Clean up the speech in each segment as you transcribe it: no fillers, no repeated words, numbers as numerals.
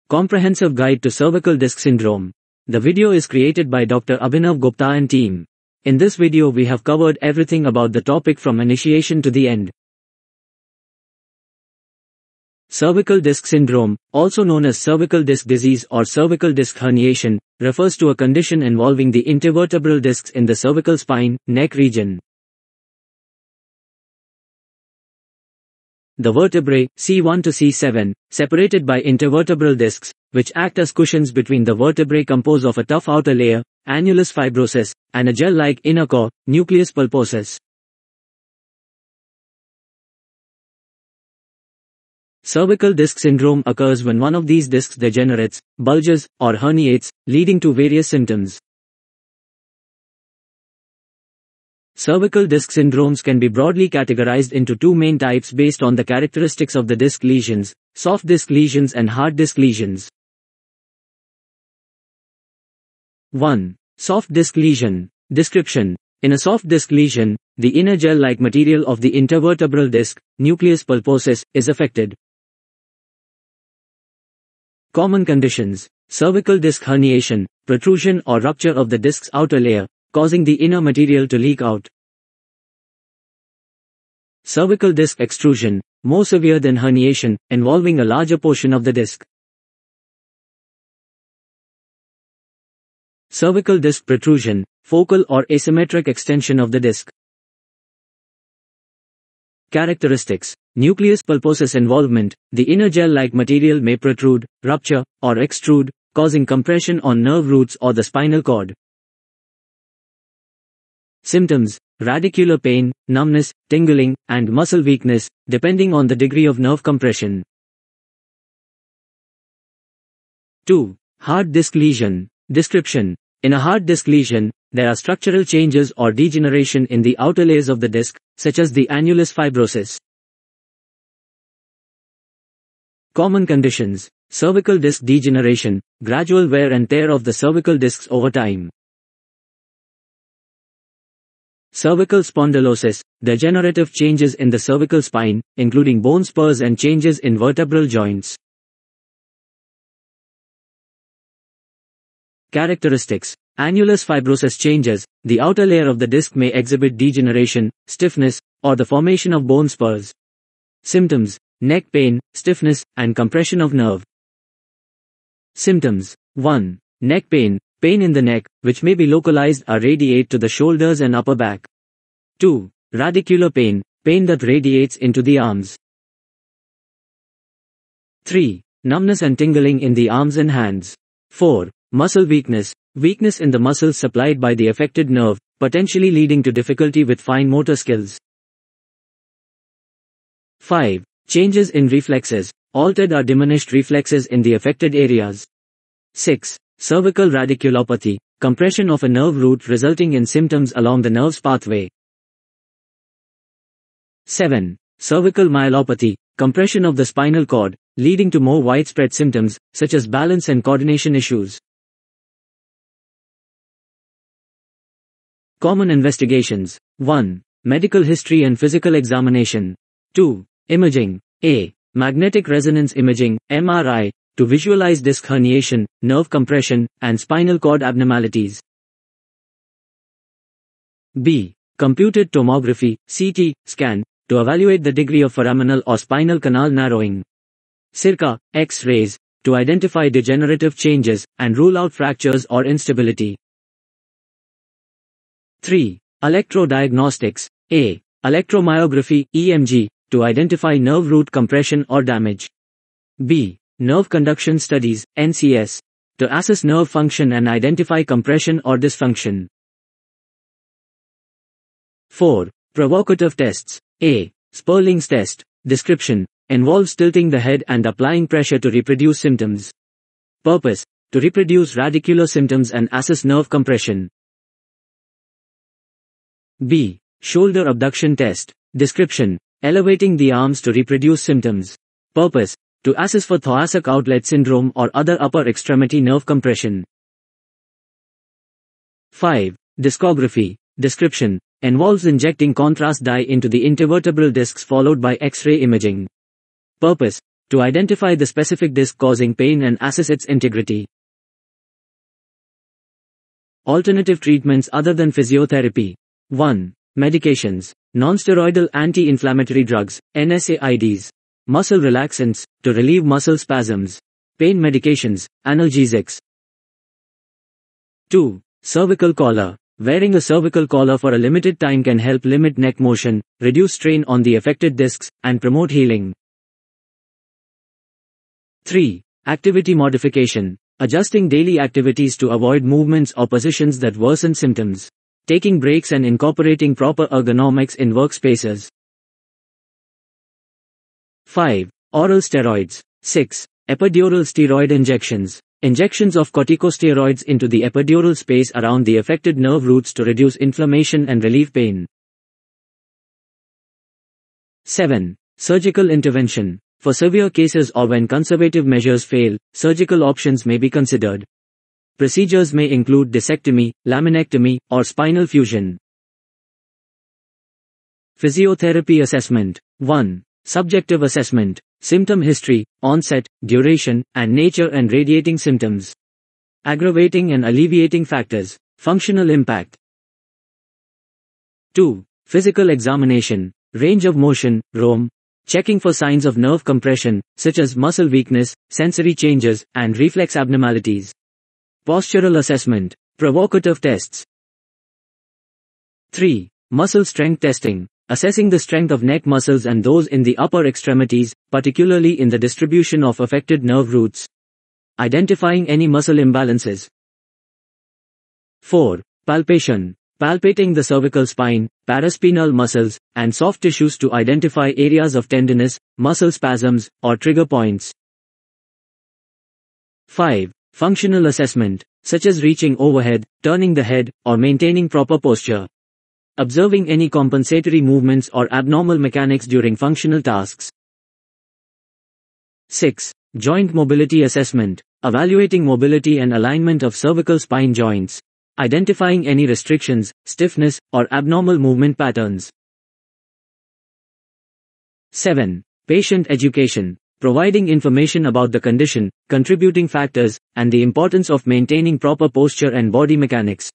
Comprehensive Guide to Cervical Disc Syndrome. The video is created by Dr. Abhinav Gupta and team. In this video we have covered everything about the topic from initiation to the end. Cervical disc syndrome, also known as cervical disc disease or cervical disc herniation, refers to a condition involving the intervertebral discs in the cervical spine, neck region. The vertebrae, C1 to C7, separated by intervertebral discs, which act as cushions between the vertebrae composed of a tough outer layer, annulus fibrosus, and a gel-like inner core, nucleus pulposus. Cervical disc syndrome occurs when one of these discs degenerates, bulges, or herniates, leading to various symptoms. Cervical disc syndromes can be broadly categorized into two main types based on the characteristics of the disc lesions: soft disc lesions and hard disc lesions. 1. Soft disc lesion. Description. In a soft disc lesion, the inner gel-like material of the intervertebral disc, nucleus pulposus, is affected. Common conditions: cervical disc herniation, protrusion or rupture of the disc's outer layer, causing the inner material to leak out. Cervical disc extrusion, more severe than herniation, involving a larger portion of the disc. Cervical disc protrusion, focal or asymmetric extension of the disc. Characteristics: nucleus pulposus involvement, the inner gel-like material may protrude, rupture, or extrude, causing compression on nerve roots or the spinal cord. Symptoms: radicular pain, numbness, tingling, and muscle weakness, depending on the degree of nerve compression. 2. Hard disc lesion. Description. In a hard disc lesion, there are structural changes or degeneration in the outer layers of the disc, such as the annulus fibrosus. Common conditions: cervical disc degeneration, gradual wear and tear of the cervical discs over time. Cervical spondylosis, degenerative changes in the cervical spine, including bone spurs and changes in vertebral joints. Characteristics: annulus fibrosus changes, the outer layer of the disc may exhibit degeneration, stiffness, or the formation of bone spurs. Symptoms: neck pain, stiffness, and compression of nerve. Symptoms: 1. Neck pain, pain in the neck, which may be localized or radiate to the shoulders and upper back. 2. Radicular pain, pain that radiates into the arms. 3. Numbness and tingling in the arms and hands. 4. Muscle weakness, weakness in the muscles supplied by the affected nerve, potentially leading to difficulty with fine motor skills. 5. Changes in reflexes, altered or diminished reflexes in the affected areas. 6. Cervical radiculopathy, compression of a nerve root resulting in symptoms along the nerve's pathway. 7. Cervical myelopathy, compression of the spinal cord, leading to more widespread symptoms, such as balance and coordination issues. Common investigations. 1. Medical history and physical examination. 2. Imaging. A. Magnetic resonance imaging, MRI, to visualize disc herniation, nerve compression, and spinal cord abnormalities. B. Computed tomography, CT, scan, to evaluate the degree of foraminal or spinal canal narrowing. CIRCA, X-rays, to identify degenerative changes, and rule out fractures or instability. 3. Electrodiagnostics. A. Electromyography, EMG, to identify nerve root compression or damage. B. Nerve conduction studies, NCS, to assess nerve function and identify compression or dysfunction. 4. Provocative tests. A. Sperling's test. Description. Involves tilting the head and applying pressure to reproduce symptoms. Purpose. To reproduce radicular symptoms and assess nerve compression. B. Shoulder abduction test. Description. Elevating the arms to reproduce symptoms. Purpose. To assess for thoracic outlet syndrome or other upper extremity nerve compression. 5. Discography. Description. Involves injecting contrast dye into the intervertebral discs followed by X-ray imaging. Purpose. to identify the specific disc causing pain and assess its integrity. Alternative treatments other than physiotherapy. 1. Medications. Non-steroidal anti-inflammatory drugs, NSAIDs. Muscle relaxants, to relieve muscle spasms. Pain medications, analgesics. 2. Cervical collar. Wearing a cervical collar for a limited time can help limit neck motion, reduce strain on the affected discs, and promote healing. 3. Activity modification. Adjusting daily activities to avoid movements or positions that worsen symptoms. Taking breaks and incorporating proper ergonomics in workspaces. 5. Oral steroids. 6. Epidural steroid injections. Injections of corticosteroids into the epidural space around the affected nerve roots to reduce inflammation and relieve pain. 7. Surgical intervention. For severe cases or when conservative measures fail, surgical options may be considered. Procedures may include discectomy, laminectomy, or spinal fusion. Physiotherapy assessment. 1. Subjective assessment. Symptom history, onset, duration, and nature and radiating symptoms. Aggravating and alleviating factors. Functional impact. 2. Physical examination. Range of motion, ROM. Checking for signs of nerve compression, such as muscle weakness, sensory changes, and reflex abnormalities. Postural assessment. Provocative tests. 3. Muscle strength testing. Assessing the strength of neck muscles and those in the upper extremities, particularly in the distribution of affected nerve roots. Identifying any muscle imbalances. 4. Palpation. Palpating the cervical spine, paraspinal muscles, and soft tissues to identify areas of tenderness, muscle spasms, or trigger points. 5. Functional assessment, such as reaching overhead, turning the head, or maintaining proper posture. Observing any compensatory movements or abnormal mechanics during functional tasks. 6. Joint mobility assessment. Evaluating mobility and alignment of cervical spine joints. Identifying any restrictions, stiffness, or abnormal movement patterns. 7. Patient education. Providing information about the condition, contributing factors, and the importance of maintaining proper posture and body mechanics.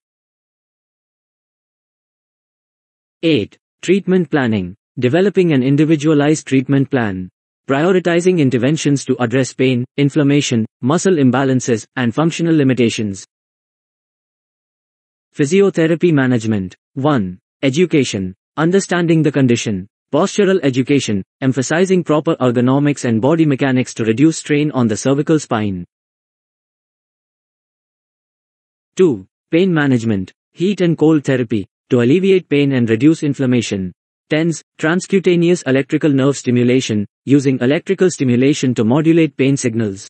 8. Treatment planning. Developing an individualized treatment plan. Prioritizing interventions to address pain, inflammation, muscle imbalances, and functional limitations. Physiotherapy management. 1. Education. Understanding the condition. Postural education, emphasizing proper ergonomics and body mechanics to reduce strain on the cervical spine. 2. Pain management. Heat and cold therapy, to alleviate pain and reduce inflammation. TENS, transcutaneous electrical nerve stimulation, using electrical stimulation to modulate pain signals.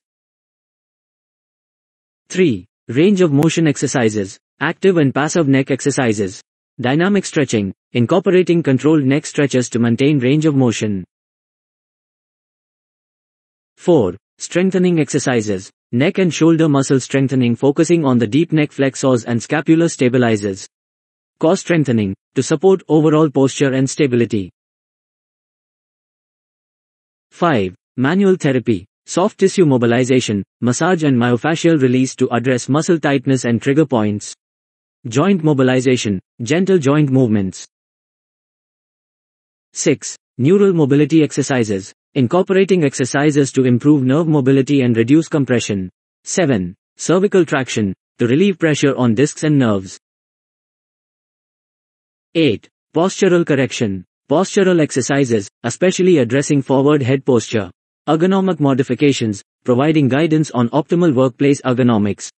3. Range of motion exercises, active and passive neck exercises. Dynamic stretching, incorporating controlled neck stretches to maintain range of motion. 4. Strengthening exercises, neck and shoulder muscle strengthening focusing on the deep neck flexors and scapular stabilizers. Core strengthening, to support overall posture and stability. 5. Manual therapy, soft tissue mobilization, massage and myofascial release to address muscle tightness and trigger points. Joint mobilization, gentle joint movements. 6. Neural mobility exercises, incorporating exercises to improve nerve mobility and reduce compression. 7. Cervical traction, to relieve pressure on discs and nerves. 8. Postural correction, postural exercises, especially addressing forward head posture. Ergonomic modifications, providing guidance on optimal workplace ergonomics.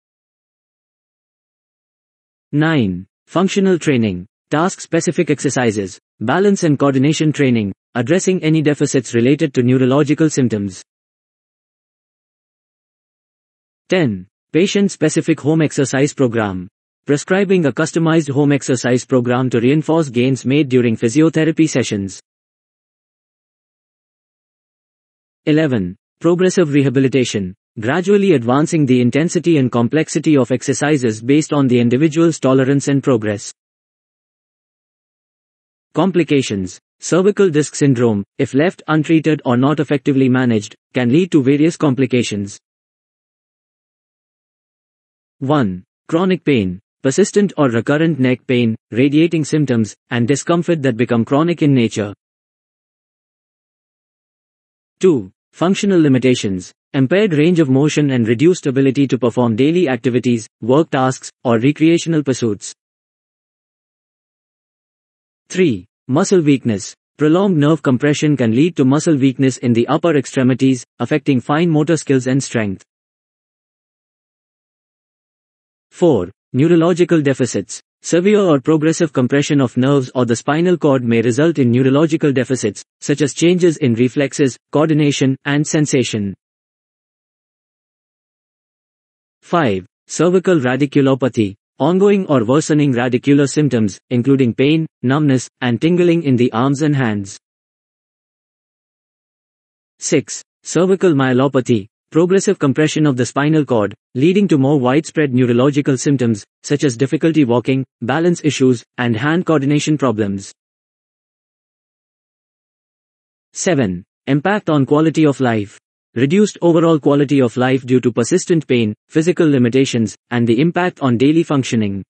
9. Functional training, task-specific exercises, balance and coordination training, addressing any deficits related to neurological symptoms. 10. Patient-specific home exercise program, prescribing a customized home exercise program to reinforce gains made during physiotherapy sessions. 11. Progressive rehabilitation, gradually advancing the intensity and complexity of exercises based on the individual's tolerance and progress. Complications, Cervical disc syndrome, if left untreated or not effectively managed, can lead to various complications. 1. Chronic pain, persistent or recurrent neck pain, radiating symptoms, and discomfort that become chronic in nature. 2. Functional limitations, impaired range of motion and reduced ability to perform daily activities, work tasks, or recreational pursuits. 3. Muscle weakness. Prolonged nerve compression can lead to muscle weakness in the upper extremities, affecting fine motor skills and strength. 4. Neurological deficits. Severe or progressive compression of nerves or the spinal cord may result in neurological deficits, such as changes in reflexes, coordination, and sensation. 5. Cervical radiculopathy. Ongoing or worsening radicular symptoms, including pain, numbness, and tingling in the arms and hands. 6. Cervical myelopathy. Progressive compression of the spinal cord, leading to more widespread neurological symptoms, such as difficulty walking, balance issues, and hand coordination problems. 7. Impact on quality of life. Reduced overall quality of life due to persistent pain, physical limitations, and the impact on daily functioning.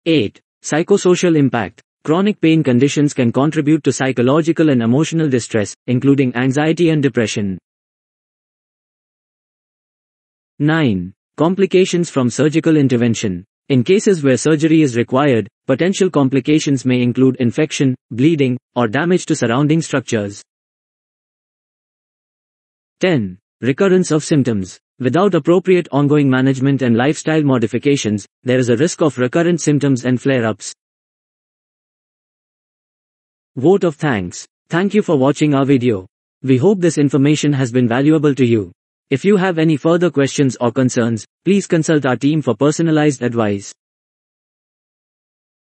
8. Psychosocial impact. Chronic pain conditions can contribute to psychological and emotional distress, including anxiety and depression. 9. Complications from surgical intervention. In cases where surgery is required, potential complications may include infection, bleeding, or damage to surrounding structures. 10. Recurrence of symptoms. Without appropriate ongoing management and lifestyle modifications, there is a risk of recurrent symptoms and flare-ups. Vote of thanks. Thank you for watching our video. We hope this information has been valuable to you. If you have any further questions or concerns, please consult our team for personalized advice.